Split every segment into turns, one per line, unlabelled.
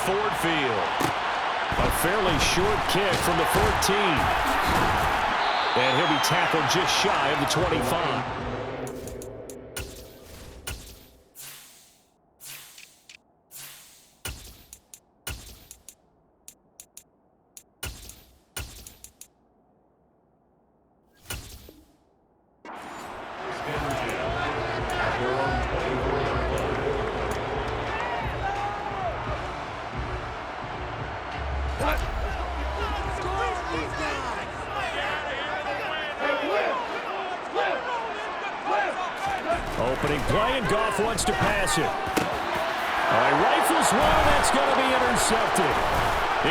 Ford Field. A fairly short kick from the 14. And he'll be tackled just shy of the 25.
Opening play, and Goff wants to pass it. All right, rifles one, that's going to be intercepted.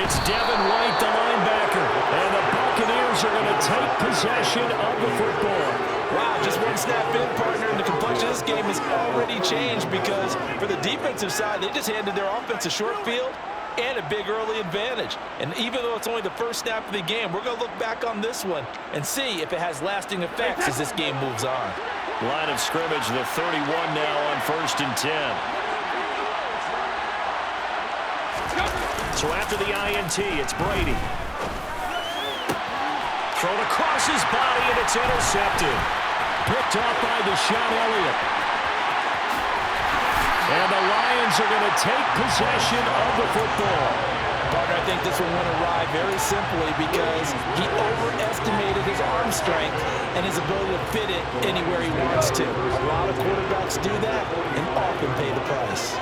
It's Devin White, the linebacker, and the Buccaneers are going to take possession of the football.
Wow, just one snap in, partner, and the complexion of this game has already changed because for the defensive side, they just handed their offense a short field and a big early advantage. And even though it's only the first snap of the game, we're going to look back on this one and see if it has lasting effects as this game moves on.
Line of scrimmage, the 31 now on 1st and 10. So after the INT, it's Brady. Thrown across his body, and it's intercepted. Picked up by Deshaun Elliott. And the Lions are going to take possession of the football.
Partner, I think this one went awry very simply because he overestimated his arm strength and his ability to fit it anywhere he wants to. A lot of quarterbacks do that and often pay the price.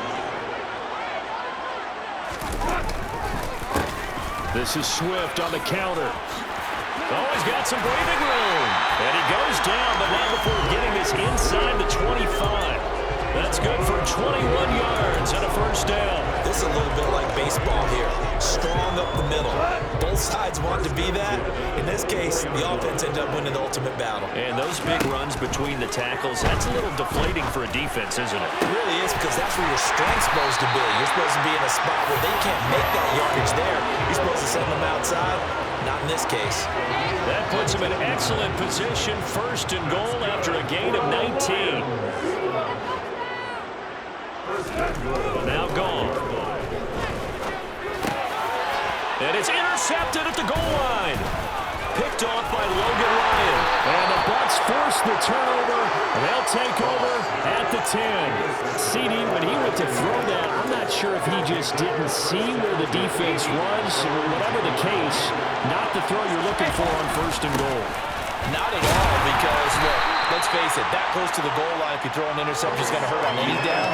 This is Swift on the counter. Oh, he's got some breathing room. And he goes down, but not before getting this inside the 25. That's good for 21 yards and a first down.
This is a little bit like baseball here. Strong up the middle. Both sides want to be that. In this case, the offense ended up winning the ultimate battle.
And those big runs between the tackles, that's a little deflating for a defense, isn't it?
It really is, because that's where your strength's supposed to be. You're supposed to be in a spot where they can't make that yardage there. You're supposed to send them outside. Not in this case.
That puts him in excellent position. 1st and goal after a gain of 19. Now gone. And it's intercepted at the goal line. Picked off by Logan Ryan. And the Bucs force the turnover. They'll take over at the 10. CD, when he went to throw that, I'm not sure if he just didn't see where the defense was. Whatever the case, not the throw you're looking for on 1st and goal.
Not at all, because, look, let's face it, that close to the goal line, if you throw an interception, is going to hurt on any down.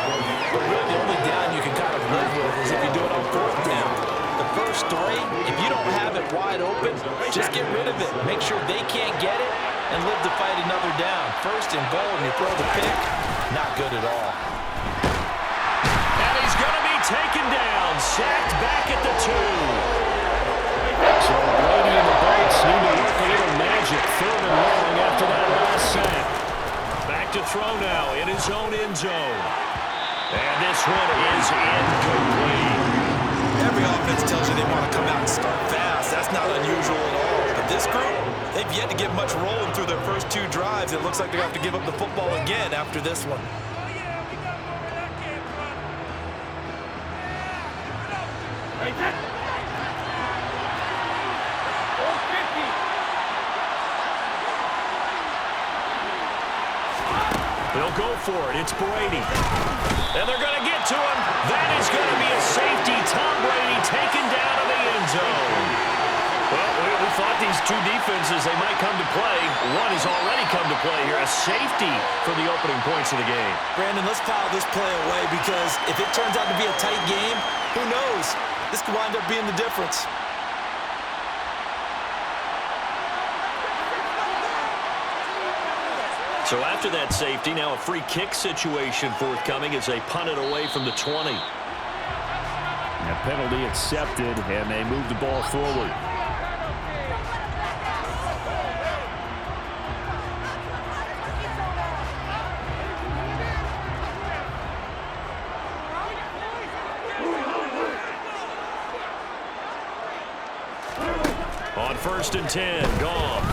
But really, the only down you can kind of live with is if you do it on 4th down. The first 3, if you don't have it wide open, just get rid of it. Make sure they can't get it and live to fight another down. 1st and goal, and you throw the pick, not good at all.
And he's going to be taken down, sacked back at the 2. So Brady and the Bucs need to work a little magic. 3rd and long after that last sack. Back to throw now in his own end zone. And this one is incomplete.
Every offense tells you they want to come out and start fast. That's not unusual at all. But this group, they've yet to get much rolling through their first 2 drives. It looks like they're going to have to give up the football again after this one.
They'll go for it. It's Brady. And they're going to get to him. That is going to be a safety. Tom Brady taken down in the end zone. Well, we thought these 2 defenses, they might come to play. One has already come to play here. A safety for the opening points of the game.
Brandon, let's file this play away, because if it turns out to be a tight game, who knows? This could wind up being the difference.
So after that safety, now a free kick situation forthcoming as they punt it away from the 20.
A penalty accepted, and they move the ball forward.
On 1st and 10, Goff.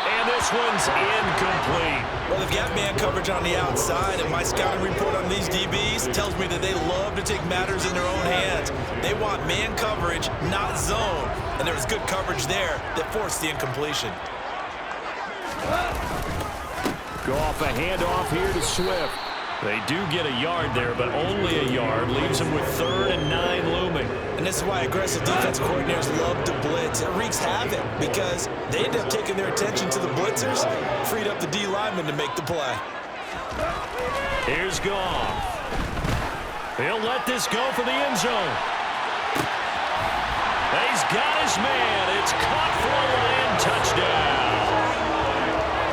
And this one's incomplete.
Well, they've got man coverage on the outside, and my scouting report on these DBs tells me that they love to take matters in their own hands. They want man coverage, not zone. And there was good coverage there that forced the incompletion.
Goff a handoff here to Swift. They do get a yard there, but only a yard. Leaves them with 3rd and 9 looming.
And this is why aggressive defense coordinators love to blitz. It wreaks havoc because they end up taking their attention to the blitzers, freed up the D lineman to make the play.
Here's Goff. He'll let this go for the end zone. He's got his man. It's caught for a Lion touchdown.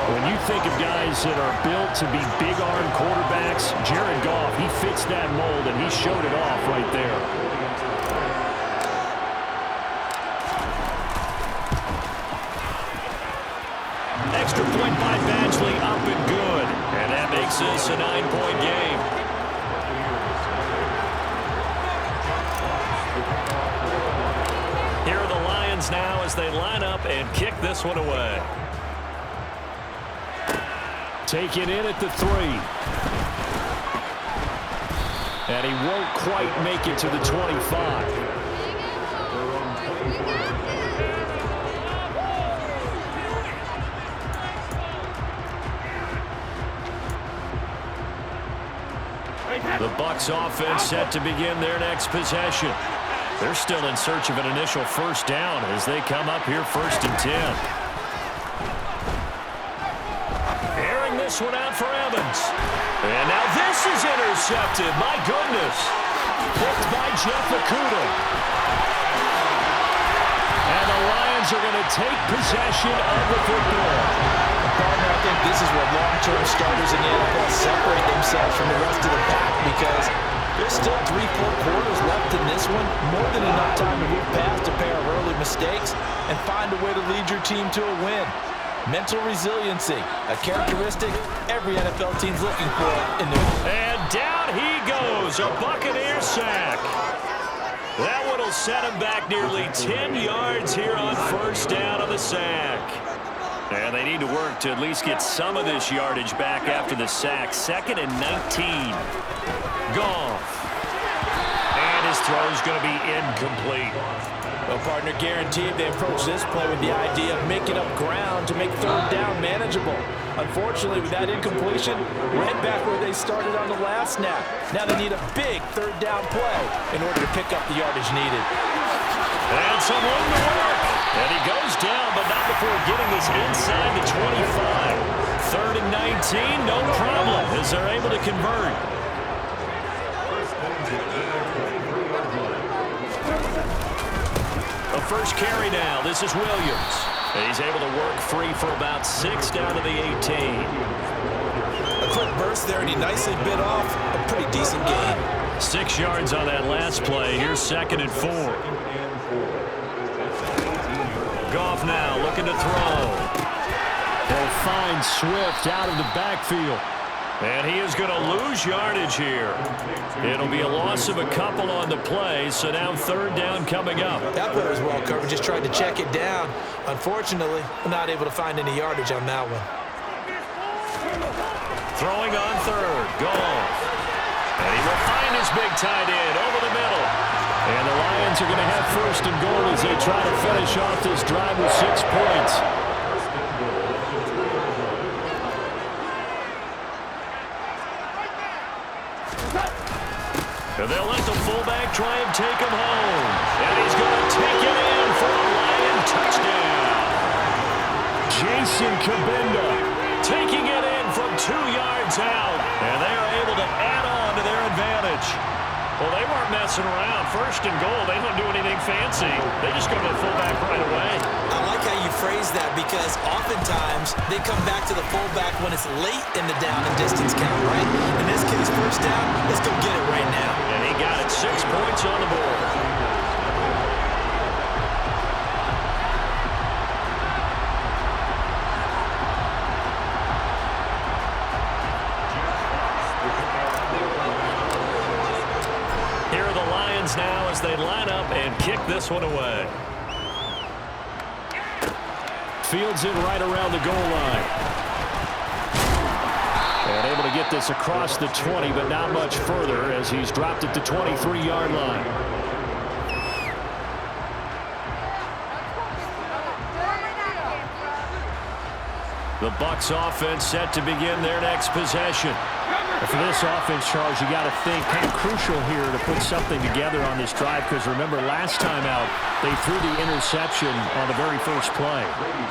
When you think of guys that are built to be big-arm quarterbacks, Jared Goff, he fits that mold, and he showed it off right there. Extra point by Badgley, up and good. And that makes this a 9-point game. Here are the Lions now as they line up and kick this one away. Taken in at the 3. And he won't quite make it to the 25. The Bucs offense set to begin their next possession. They're still in search of an initial first down as they come up here 1st and 10. This one out for Evans. And now this is intercepted. My goodness. Picked by Jeff Okudah. And the Lions are going to take possession of the football.
Partner, I think this is where long-term starters in the NFL separate themselves from the rest of the pack because there's still 3-4 quarters left in this one. More than enough time to move past a pair of early mistakes and find a way to lead your team to a win. Mental resiliency, a characteristic every NFL team's looking for in the...
And down he goes, a Buccaneer sack. That one will set him back nearly 10 yards here on 1st down on the sack. And they need to work to at least get some of this yardage back after the sack. 2nd and 19. Goff. And his throw is going to be incomplete.
Well, partner, guaranteed they approach this play with the idea of making up ground to make 3rd down manageable. Unfortunately, with that incompletion, right back where they started on the last snap. Now they need a big 3rd down play in order to pick up the yardage needed.
And some room to work. And he goes down, but not before getting this inside the 25. 3rd and 19, no problem, as they're able to convert. The first carry now. This is Williams. He's able to work free for about 6 down to the 18.
A quick burst there, and he nicely bit off a pretty decent gain.
6 yards on that last play. Here's 2nd and 4. Goff now looking to throw. He'll find Swift out of the backfield. And he is going to lose yardage here. It'll be a loss of a couple on the play, so now 3rd down coming up.
That play was well covered, just tried to check it down. Unfortunately, we're not able to find any yardage on that one.
Throwing on 3rd, Goff. And he will find his big tight end over the middle. And the Lions are going to have 1st and goal as they try to finish off this drive with 6 points. And they'll let the fullback try and take him home. And he's going to take it in for a Lion touchdown. Jason Kabinda taking it in from 2 yards out. And they are able to add on to their advantage. Well, they weren't messing around. 1st and goal, they don't do anything fancy. They just go to the fullback right away.
I like how you phrase that because oftentimes they come back to the fullback when it's late in the down and distance count, right? In this case, 1st down, let's go get it right now.
And he got it 6 points on the board. Here are the Lions now as they line up and kick this one away. Fields it right around the goal line. And able to get this across the 20, but not much further as he's dropped it to 23-yard line. The Bucs offense set to begin their next possession. For this offense, Charles, you got to think kind of crucial here to put something together on this drive, because remember, last time out, they threw the interception on the very first play.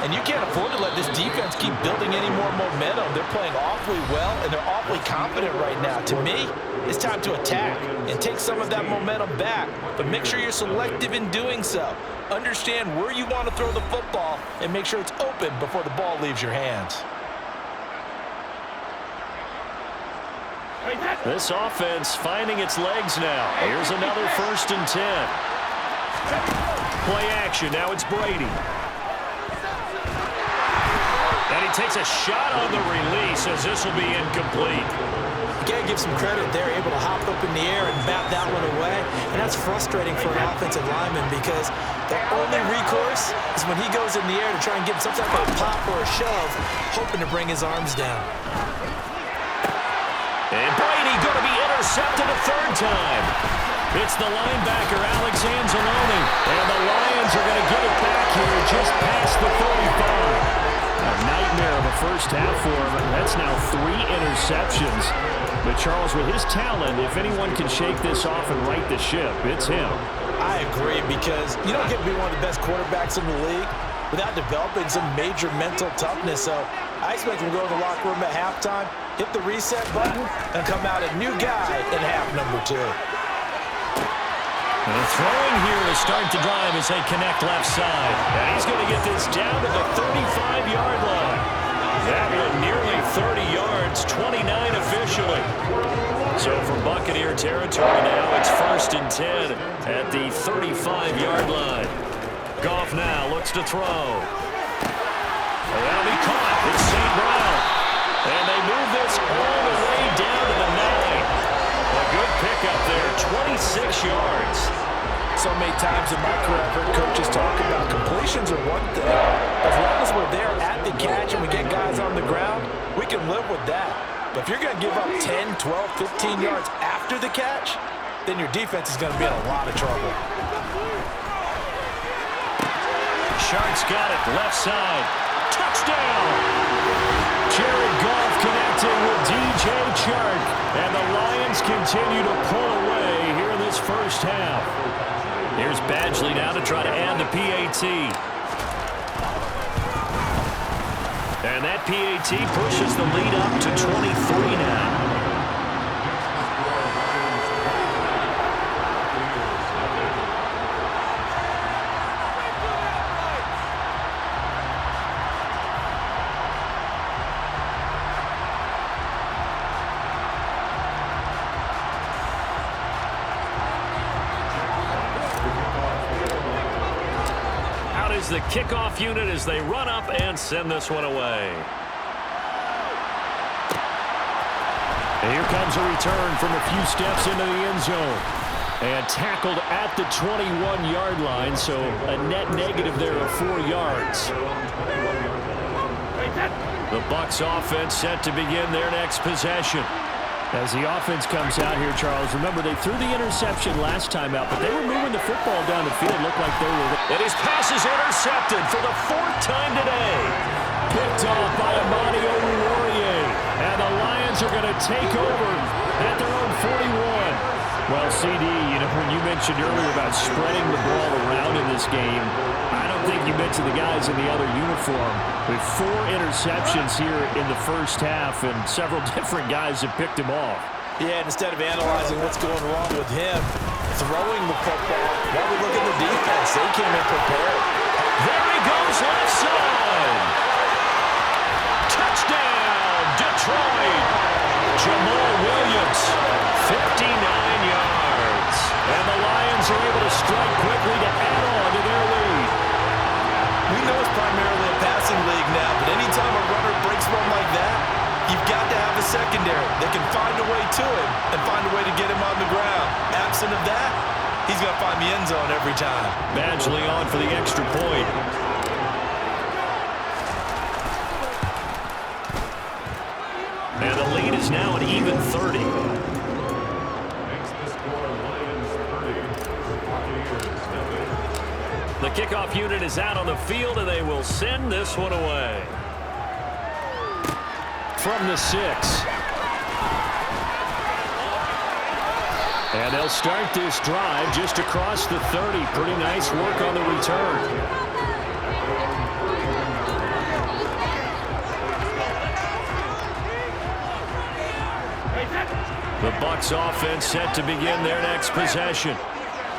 And you can't afford to let this defense keep building any more momentum. They're playing awfully well, and they're awfully confident right now. To me, it's time to attack and take some of that momentum back, but make sure you're selective in doing so. Understand where you want to throw the football and make sure it's open before the ball leaves your hands.
This offense finding its legs now. Here's another 1st and 10. Play action. Now it's Brady. And he takes a shot on the release as this will be incomplete.
You got to give some credit. They're able to hop up in the air and bat that one away. And that's frustrating for an offensive lineman because their only recourse is when he goes in the air to try and get some type of pop or a shove, hoping to bring his arms down.
And Brady going to be intercepted a 3rd time. It's the linebacker, Alex Anzalone. And the Lions are going to get it back here just past the 35. A nightmare of a first half for him. That's now 3 interceptions. But Charles, with his talent, if anyone can shake this off and right the ship, it's him.
I agree, because you don't get to be one of the best quarterbacks in the league without developing some major mental toughness. So I expect him to go in the locker room at halftime, hit the reset button, and come out a new guy in half number 2.
And throwing here to start the drive as they connect left side. And he's going to get this down to the 35-yard line. That one nearly 30 yards, 29 officially. So from Buccaneer territory now, it's 1st and 10 at the 35-yard line. Goff now looks to throw. And that'll be caught. It's St. Brown. And they move this all the way down to the 9. A good pickup there, 26 yards.
So many times in my career, I've heard coaches talk about completions are one thing. As long as we're there at the catch and we get guys on the ground, we can live with that. But if you're going to give up 10, 12, 15 yards after the catch, then your defense is going to be in a lot of trouble.
Sharks got it, left side. Touchdown! Jared Goff connecting with DJ Chark. And the Lions continue to pull away here in this first half. Here's Badgley now to try to add the PAT. And that PAT pushes the lead up to 23 now. The kickoff unit as they run up and send this one away. And here comes a return from a few steps into the end zone. And tackled at the 21-yard line, so a net negative there of 4 yards. The Bucs offense set to begin their next possession. As the offense comes out here, Charles, remember they threw the interception last time out, but they were moving the football down the field. Looked like they were.
And his pass is intercepted for the 4th time today.
Picked off by Amani Oruwariye. And the Lions are going to take over at their own 41. Well, CD, you know, when you mentioned earlier about spreading the ball around in this game, I don't think you mentioned the guys in the other uniform. With 4 interceptions here in the first half, and several different guys have picked him off.
Yeah, and instead of analyzing what's going wrong with him, throwing the football, while we look at the defense, they came in prepared.
There he goes, left side. Touchdown, Detroit. Jamal Williams, 59 yards.
And the Lions are able to strike quickly to add on to their lead.
We know it's primarily a passing league now, but anytime a runner breaks one like that, you've got to have a secondary that can find a way to him and find a way to get him on the ground. Absent of that, he's going to find the end zone every time.
Badgley on for the extra point. And the lead is now an even 30. The kickoff unit is out on the field, and they will send this one away. From the 6. And they'll start this drive just across the 30. Pretty nice work on the return. The Bucs offense set to begin their next possession.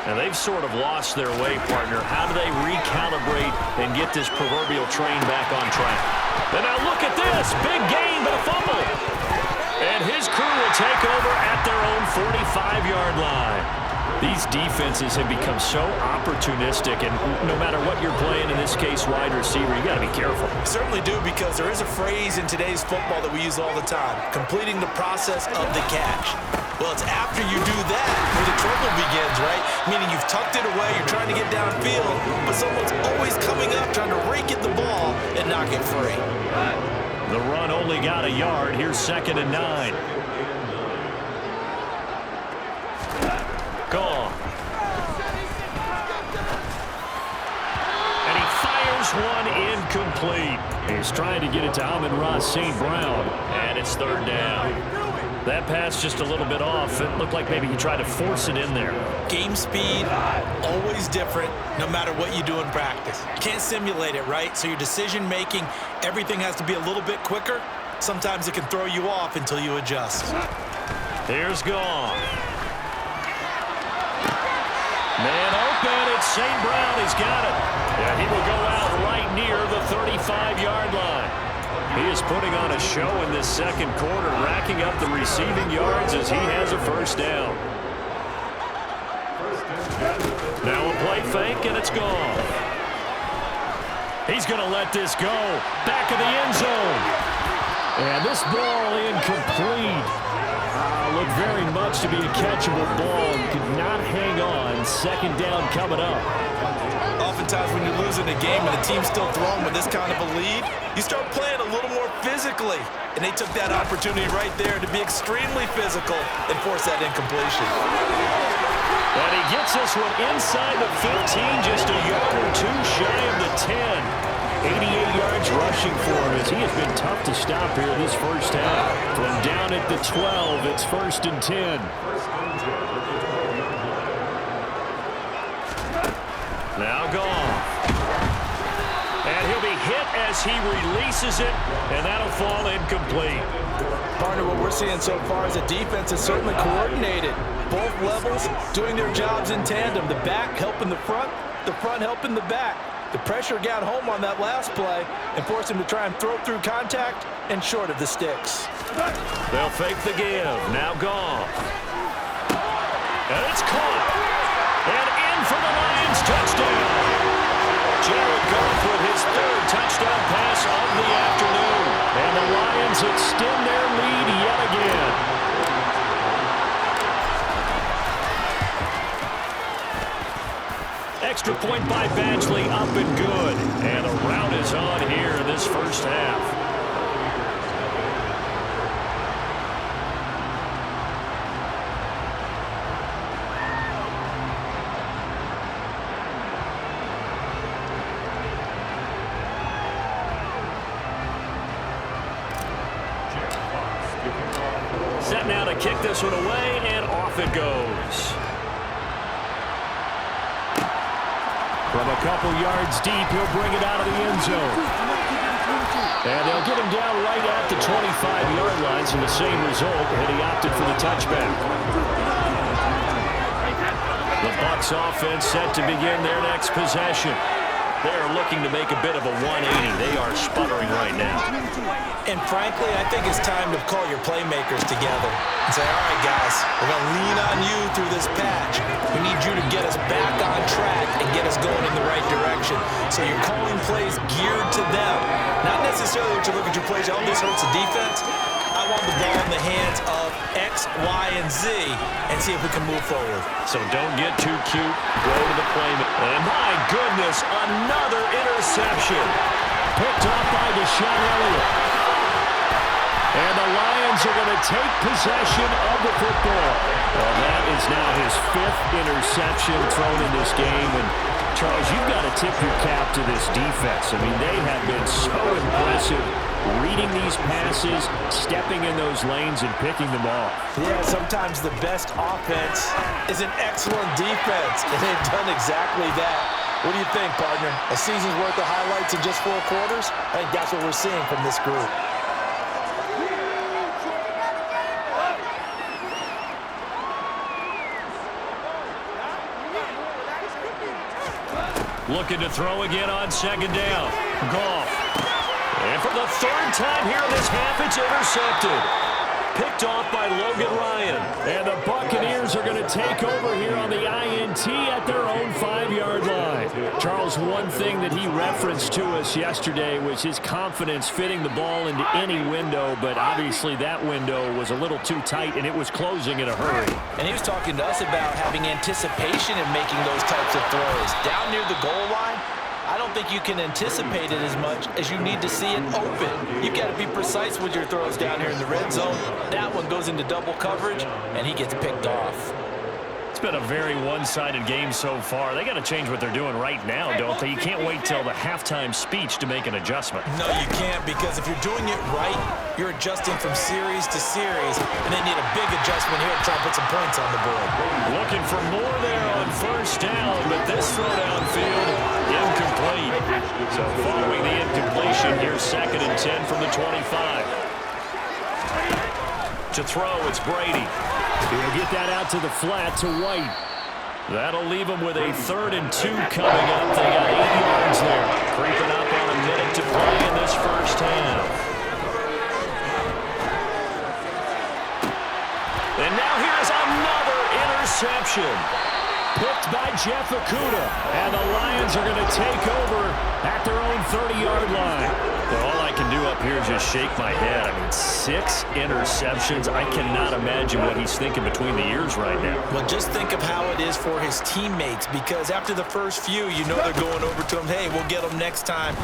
And they've sort of lost their way, partner. How do they recalibrate and get this proverbial train back on track? And now look at this. Big gain, but a fumble. And his crew will take over at their own 45-yard line. These defenses have become so opportunistic, and no matter what you're playing, in this case wide receiver, you got to be careful.
You certainly do, because there is a phrase in today's football that we use all the time: completing the process of the catch. Well, it's after you do that where the trouble begins, right? Meaning you've tucked it away, you're trying to get downfield, but someone's always coming up trying to rake at the ball and knock it free.
The run only got a yard. Here's 2nd and 9. Gone. And he fires one incomplete. He's trying to get it to Amon-Ra St. Brown, and it's 3rd down. That pass just a little bit off. It looked like maybe he tried to force it in there.
Game speed, always different, no matter what you do in practice. You can't simulate it, right? So your decision-making, everything has to be a little bit quicker. Sometimes it can throw you off until you adjust.
Here's Gone. Man open, it's St. Brown. He's got it. And he will go out right near the 35-yard line. He is putting on a show in this second quarter, racking up the receiving yards as he has a 1st down. Now a play fake, and it's gone. He's going to let this go. Back of the end zone. And this ball incomplete. Looked very much to be a catchable ball. Could not hang on. 2nd down coming up.
Oftentimes when you're losing a game and the team's still throwing with this kind of a lead, you start playing a little more physically. And they took that opportunity right there to be extremely physical and force that incompletion.
And he gets this one inside the 15, just a yard or two shy of the 10. 88 yards rushing for him as he has been tough to stop here this first half. From down at the 12, it's 1st and 10. Now Gone. And he'll be hit as he releases it, and that'll fall incomplete.
Partner, what we're seeing so far is the defense is certainly coordinated. Both levels doing their jobs in tandem. The back helping the front helping the back. The pressure got home on that last play and forced him to try and throw through contact and short of the sticks.
They'll fake the give. Now Gone. And it's caught. And in for the Lions touchdown. Jared Goff with his 3rd touchdown pass of the afternoon. And the Lions extend their lead yet again. Extra point by Badgley, up and good. And the rout is on here in this first half. Set now to kick this one away, and off it goes. From a couple yards deep, he'll bring it out of the end zone. And they'll get him down right at the 25-yard line, so the same result, and he opted for the touchback. The Bucs offense set to begin their next possession. They're looking to make a bit of a 180. They are sputtering right now.
And frankly, I think it's time to call your playmakers together and say, all right, guys, we're going to lean on you through this patch. We need you to get us back on track and get us going in the right direction. So you're calling plays geared to them. Not necessarily to look at your plays, oh, this hurts the defense. I want the ball in the hands of X, Y, and Z and see if we can move forward.
So don't get too cute. Go to the play. And my goodness, another interception. Picked off by Deshaun Elliott. And the Lions are going to take possession of the football. Well, that is now his 5th interception thrown in this game. And, Charles, you've got to tip your cap to this defense. I mean, they have been so impressive reading these passes, stepping in those lanes, and picking them off.
Yeah, sometimes the best offense is an excellent defense, and they've done exactly that. What do you think, partner? A season's worth of highlights in just 4 quarters? I think that's what we're seeing from this group.
Looking to throw again on 2nd down. Goff. And for the 3rd time here in this half, it's intercepted. Picked off by Logan Ryan. And the Buccaneers are going to take over here on the INT at their own 5-yard line. Charles, one thing that he referenced to us yesterday was his confidence fitting the ball into any window, but obviously that window was a little too tight, and it was closing in a hurry.
And he was talking to us about having anticipation in making those types of throws. Down near the goal line, I don't think you can anticipate it as much as you need to see it open. You've got to be precise with your throws down here in the red zone. That one goes into double coverage, and he gets picked off.
It's been a very one-sided game so far. They got to change what they're doing right now, don't they? You can't wait till the halftime speech to make an adjustment.
No, you can't, because if you're doing it right, you're adjusting from series to series, and they need a big adjustment here to try to put some points on the board.
Looking for more there on 1st down, but this throw downfield, incomplete. So following the incompletion, here's 2nd and 10 from the 25. To throw, it's Brady. He'll get that out to the flat to White. That'll leave him with a 3rd and 2 coming up. They got 8 yards there. Creeping up on a minute to play in this 1st half. And now here's another interception. Picked by Jeff Okudah. And the Lions are going to take over at their own 30-yard line. Well, all I can do up here is just shake my head. I mean, 6 interceptions. I cannot imagine what he's thinking between the ears right now.
Well, just think of how it is for his teammates, because after the first few, you know they're going over to him, hey, we'll get them next time.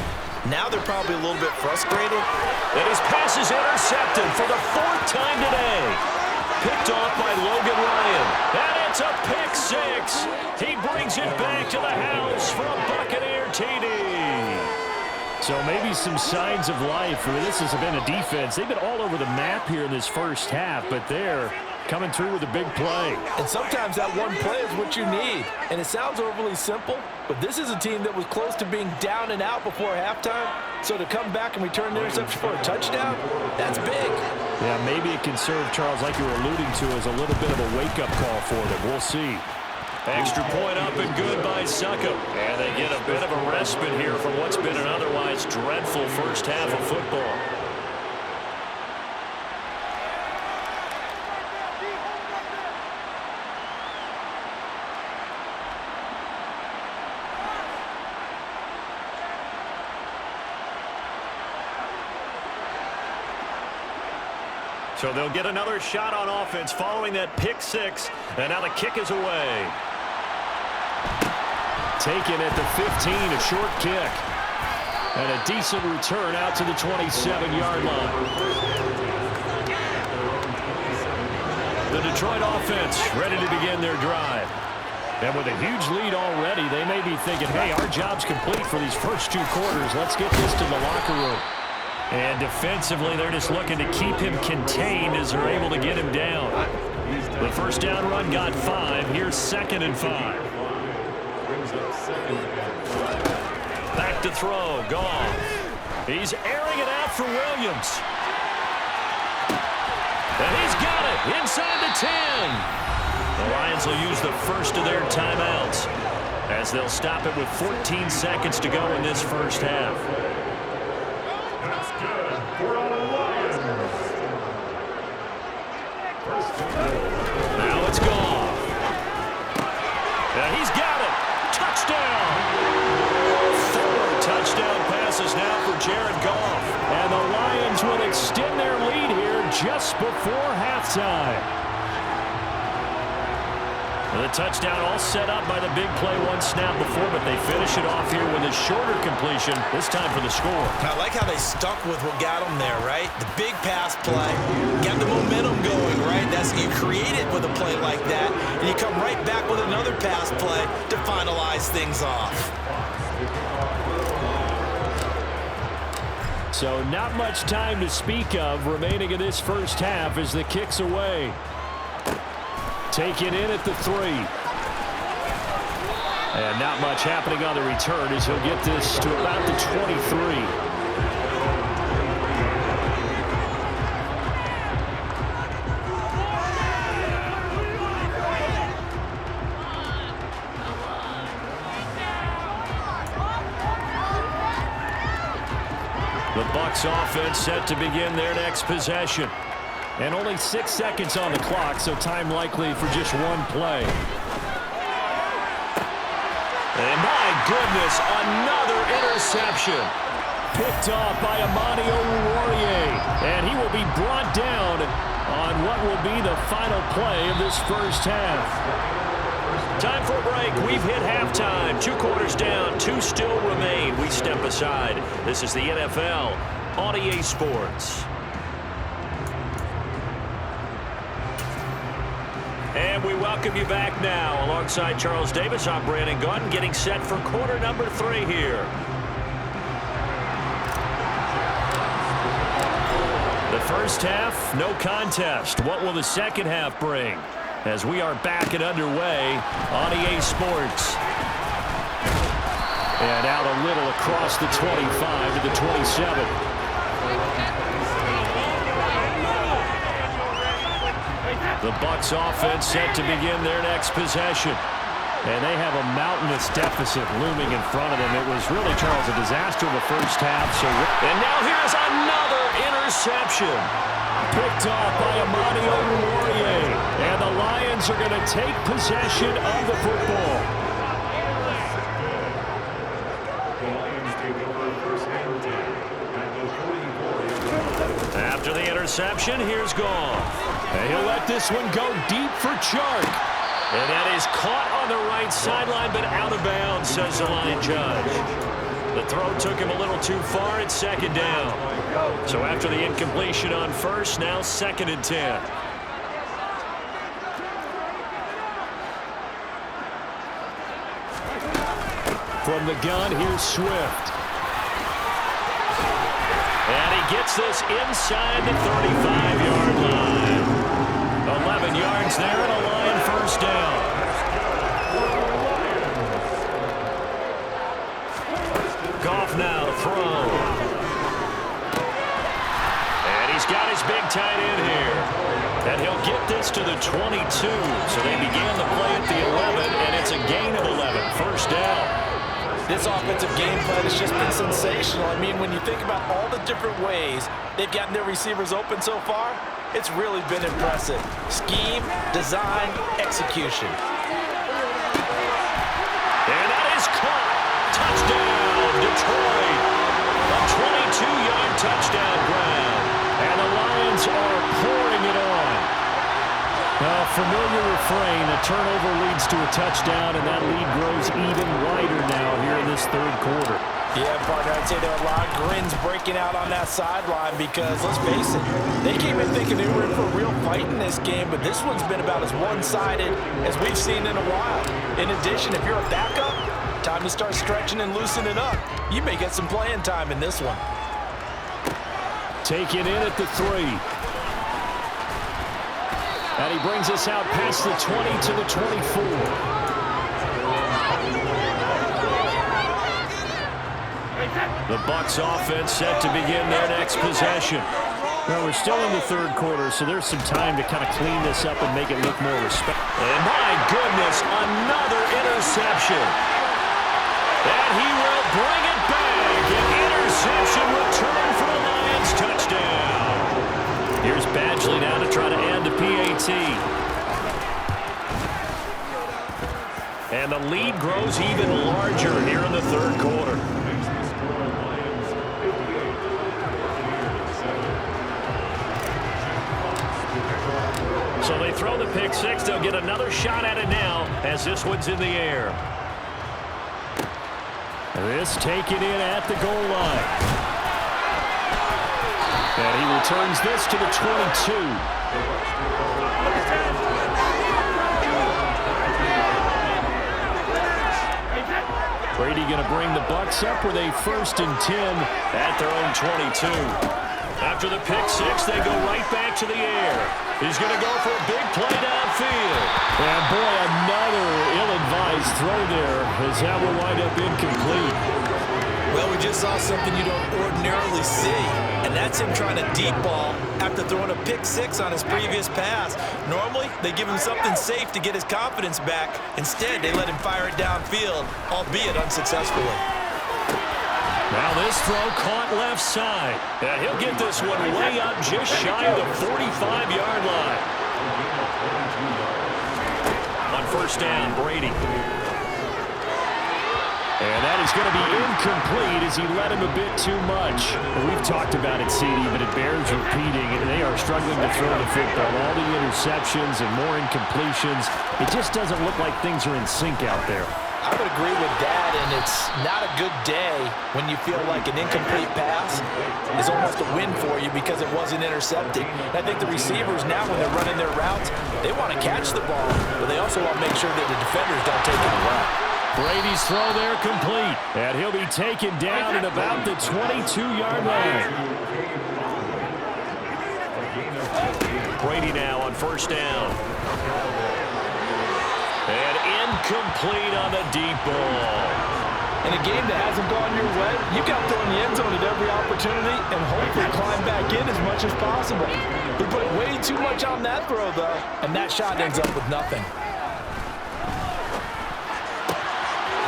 Now they're probably a little bit frustrated.
And his pass is intercepted for the 4th time today. Picked off by Logan Ryan. And it's a pick 6. He brings it back to the house for a Buccaneer TD. So maybe some signs of life. I mean, this has been a defense. They've been all over the map here in this 1st half, but they're coming through with a big play.
And sometimes that one play is what you need. And it sounds overly simple, but this is a team that was close to being down and out before halftime. So to come back and return the interception for a touchdown, that's big.
Yeah, maybe it can serve, Charles, like you were alluding to, as a little bit of a wake-up call for them. We'll see. Extra point up and good by Succop. And they get a bit of a respite here from what's been an otherwise dreadful 1st half of football. So they'll get another shot on offense following that pick 6. And now the kick is away. Taken at the 15, a short kick. And a decent return out to the 27-yard line. The Detroit offense ready to begin their drive. And with a huge lead already, they may be thinking, hey, our job's complete for these first 2 quarters. Let's get this to the locker room. And defensively, they're just looking to keep him contained as they're able to get him down. The 1st down run got 5. Here's 2nd and 5. Back to throw. Goff. He's airing it out for Williams. And he's got it inside the 10. The Lions will use the first of their timeouts as they'll stop it with 14 seconds to go in this 1st half. Now it's Goff. And he's got it. Touchdown. 4 touchdown passes now for Jared Goff. And the Lions will extend their lead here just before halftime. The touchdown all set up by the big play one snap before, but they finish it off here with a shorter completion, this time for the score.
I like how they stuck with what got them there, right? The big pass play, got the momentum going, right? That's you create it with a play like that, and you come right back with another pass play to finalize things off.
So not much time to speak of remaining in this first half as the kick's away. Taken in at the 3. And not much happening on the return as he'll get this to about the 23. The Bucs offense set to begin their next possession. And only 6 seconds on the clock, so time likely for just one play. And my goodness, another interception. Picked off by Amani Oruwariye. And he will be brought down on what will be the final play of this first half. Time for a break. We've hit halftime. 2 quarters down, 2 still remain. We step aside. This is the NFL on EA Sports. And we welcome you back now. Alongside Charles Davis, I'm Brandon Gunn, getting set for quarter number 3 here. The first half, no contest. What will the second half bring? As we are back and underway on EA Sports. And out a little across the 25 to the 27. The Bucs offense set to begin their next possession. And they have a mountainous deficit looming in front of them. It was really, Charles, a disaster in the first half. And now here's another interception. Picked off by Amani Oruwariye. And the Lions are going to take possession of the football. After the interception, here's Goff. And he'll let this one go deep for Chark. And that is caught on the right sideline, but out of bounds, says the line judge. The throw took him a little too far. It's second down. So after the incompletion on first, now 2nd and 10. From the gun, here's Swift. And he gets this inside the 35-yard line. 11 yards there and a Lion first down. Goff now to throw. And he's got his big tight end here. And he'll get this to the 22. So they began the play at the 11, and it's a gain of 11. First down.
This offensive game plan has just been sensational. I mean, when you think about all the different ways they've gotten their receivers open so far, it's really been impressive. Scheme, design, execution.
And that is caught. Touchdown, Detroit. A 22-yard touchdown grab. And the Lions are pouring it on. A familiar refrain, a turnover leads to a touchdown, and that lead grows even wider now here in this third quarter.
Yeah, partner, I'd say there are a lot of grins breaking out on that sideline because, let's face it, they came in thinking they were in for a real fight in this game, but this one's been about as one-sided as we've seen in a while. In addition, if you're a backup, time to start stretching and loosening up. You may get some playing time in this one.
Taken in at the 3. And he brings us out past the 20 to the 24. The Bucs offense set to begin their next possession. Well, we're still in the third quarter, so there's some time to kind of clean this up and make it look more respectful. And my goodness, another interception. And he will bring it back. An interception return for the Lions. Touchdown. Here's Badgley now to try to end the PAT. And the lead grows even larger here in the third quarter. So they
throw the pick six. They'll get another shot at it now as this one's in the air. This taken in at the goal line. And he returns this to the 22. Brady going to bring the Bucs up with a 1st and 10 at their own 22. After the pick six, they go right back to the air. He's going to go for a big play downfield. And boy, another ill-advised throw there as that will wind up incomplete.
Well, we just saw something you don't ordinarily see, and that's him trying to deep ball after throwing a pick six on his previous pass. Normally, they give him something safe to get his confidence back. Instead, they let him fire it downfield, albeit unsuccessfully.
Now this throw caught left side. And he'll get this one way up just shy of the 45-yard line. On 1st down, Brady. And that is going to be incomplete as he led him a bit too much. We've talked about it, CD, but it bears repeating. They are struggling to throw the football. All the interceptions and more incompletions. It just doesn't look like things are in sync out there.
I would agree with that, and it's not a good day when you feel like an incomplete pass is almost a win for you because it wasn't intercepted. And I think the receivers now, when they're running their routes, they want to catch the ball, but they also want to make sure that the defenders don't take it away.
Brady's throw there complete, and he'll be taken down at about the 22-yard line. Brady now on 1st down. And incomplete on the deep ball.
In a game that hasn't gone your way, you've got to throw in the end zone at every opportunity and hopefully climb back in as much as possible. We put way too much on that throw, though, and that shot ends up with nothing.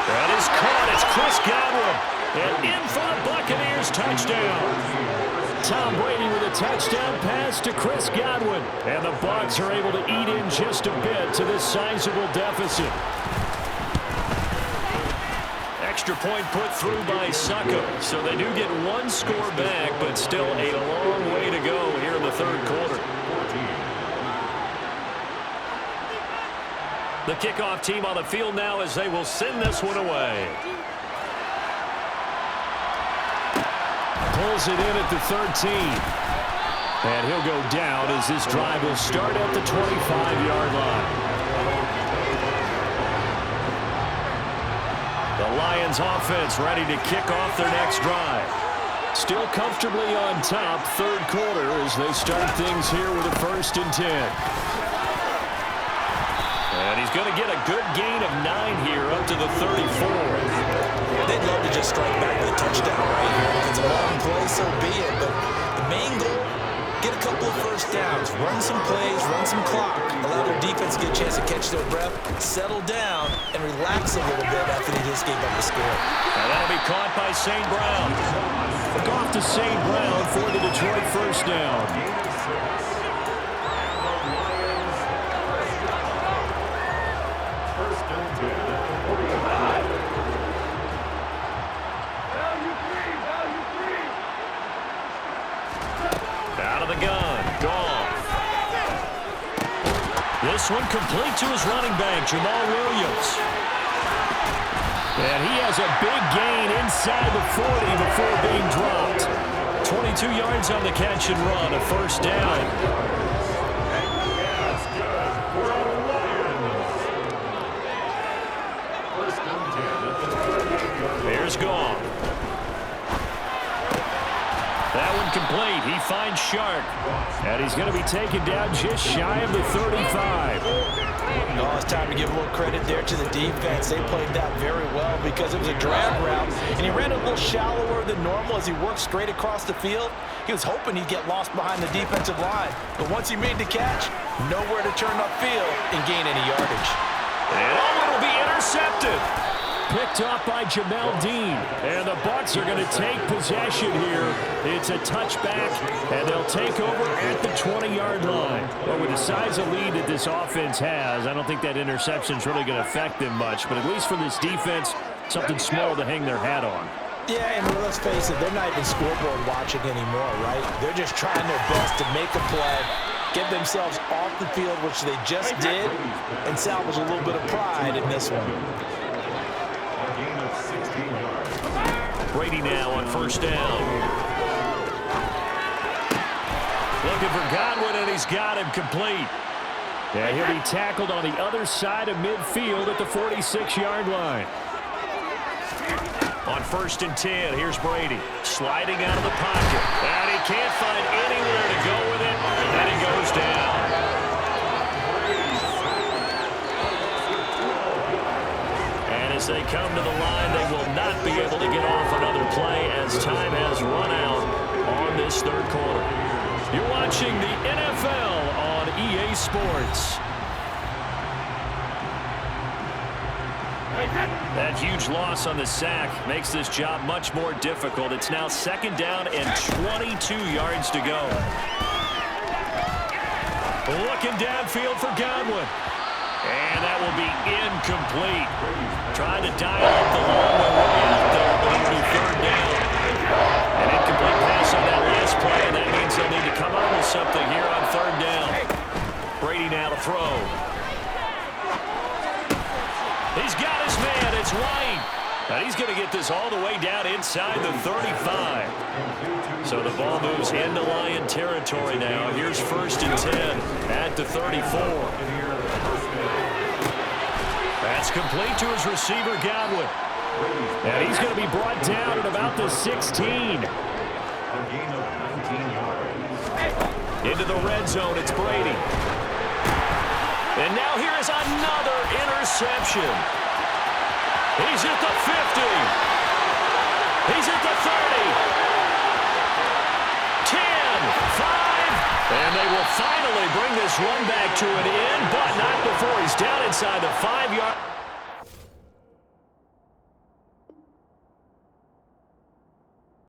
That is caught. It's Chris Godwin. And in for the Buccaneers touchdown. Tom Brady with a touchdown pass to Chris Godwin. And the Bucs are able to eat in just a bit to this sizable deficit. Extra point put through by Succo. So they do get one score back, but still a long way to go here in the 3rd quarter. The kickoff team on the field now as they will send this one away. Pulls it in at the 13. And he'll go down as this drive will start at the 25-yard line. The Lions offense ready to kick off their next drive. Still comfortably on top, 3rd quarter as they start things here with a 1st and 10. And he's going to get a good gain of 9 here up to the 34.
They'd love to just strike back with a touchdown right here. If it's a long play, so be it. But the main goal, get a couple of 1st downs, run some plays, run some clock, allow their defense to get a chance to catch their breath, settle down, and relax a little bit after they just gave up the score.
And that'll be caught by St. Brown. Look off to St. Brown for the Detroit 1st down. Out of the gun, Goff. This one complete to his running back, Jamal Williams. And he has a big gain inside the 40 before being dropped. 22 yards on the catch and run, a 1st down. Here's Goff. That one complete. He finds Shark. And he's going to be taken down just shy of the 35.
Oh, it's time to give a little credit there to the defense. They played that very well because it was a drag route, and he ran a little shallower than normal as he worked straight across the field. He was hoping he'd get lost behind the defensive line, but once he made the catch, nowhere to turn upfield and gain any yardage.
And it'll be intercepted. Picked off by Jamel Dean. And the Bucs are going to take possession here. It's a touchback, and they'll take over at the 20-yard line. But with the size of lead that this offense has, I don't think that interception is really going to affect them much. But at least for this defense, something small to hang their hat on.
Yeah, and let's face it, they're not even scoreboard watching anymore, right? They're just trying their best to make a play get themselves off the field, which they just did, and salvage a little bit of pride in this one.
Brady now on first down. Looking for Godwin, and he's got him complete. Yeah, he'll be tackled on the other side of midfield at the 46-yard line. On 1st and 10, here's Brady sliding out of the pocket. And he can't find anywhere to go with it, and he goes down. And as they come to the line, they will not be able to get off another play as time has run out on this third quarter. You're watching the NFL on EA Sports. That huge loss on the sack makes this job much more difficult. It's now 2nd down and 22 yards to go. Looking downfield for Godwin. And that will be incomplete. Trying to dial up the long way out there, but it'll be 3rd down. An incomplete pass on that last play, and that means they'll need to come up with something here on 3rd down. Brady now to throw. He's got his man. It's White. And he's going to get this all the way down inside the 35. So the ball moves into Lion territory now. Here's 1st and 10 at the 34. That's complete to his receiver, Godwin. And he's going to be brought down at about the 16. Into the red zone, it's Brady. And now here is another interception. He's at the 50. He's at the 30. 10, 5. And they will finally bring this run back to an end, but not before he's down inside the 5-yard.